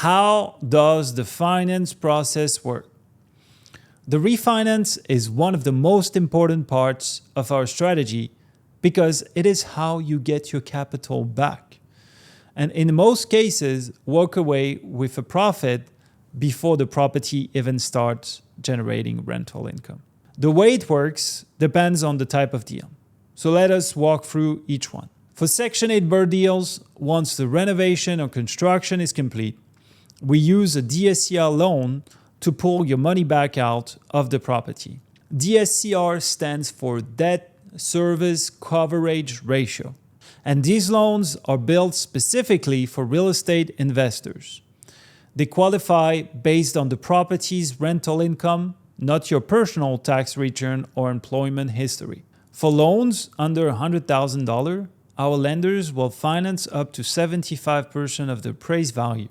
How does the finance process work? The refinance is one of the most important parts of our strategy because it is how you get your capital back. And in most cases, walk away with a profit before the property even starts generating rental income. The way it works depends on the type of deal. So let us walk through each one. For Section 8 BRRRR deals, once the renovation or construction is complete, we use a DSCR loan to pull your money back out of the property. DSCR stands for Debt Service Coverage Ratio. And these loans are built specifically for real estate investors. They qualify based on the property's rental income, not your personal tax return or employment history. For loans under $100,000, our lenders will finance up to 75% of the appraised value.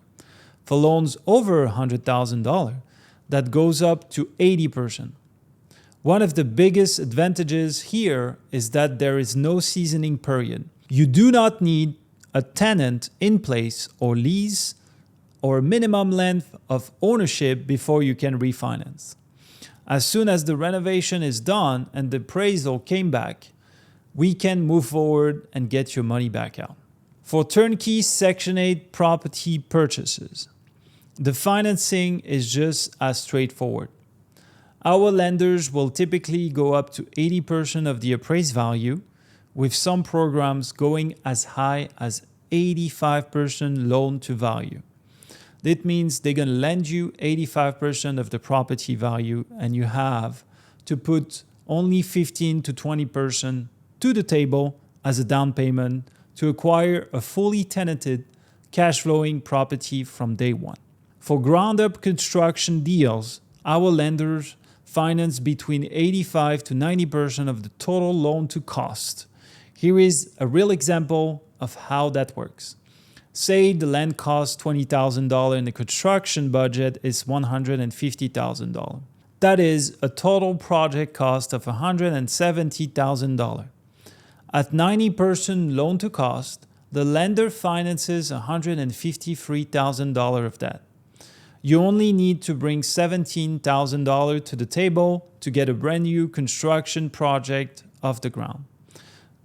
For loans over $100,000, that goes up to 80%. One of the biggest advantages here is that there is no seasoning period. You do not need a tenant in place or lease or a minimum length of ownership before you can refinance. As soon as the renovation is done and the appraisal came back, we can move forward and get your money back out. For turnkey Section 8 property purchases, the financing is just as straightforward. Our lenders will typically go up to 80% of the appraised value, with some programs going as high as 85% loan to value. That means they're going to lend you 85% of the property value and you have to put only 15 to 20% to the table as a down payment to acquire a fully tenanted, cash flowing property from day one. For ground-up construction deals, our lenders finance between 85 to 90% of the total loan to cost. Here is a real example of how that works. Say the land costs $20,000 and the construction budget is $150,000. That is a total project cost of $170,000. At 90% loan to cost, the lender finances $153,000 of that. You only need to bring $17,000 to the table to get a brand new construction project off the ground.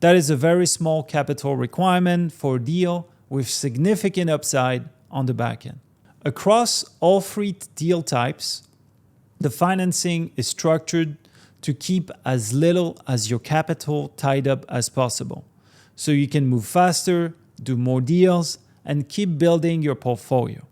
That is a very small capital requirement for a deal with significant upside on the back end. Across all three deal types, the financing is structured to keep as little as your capital tied up as possible, so you can move faster, do more deals, and keep building your portfolio.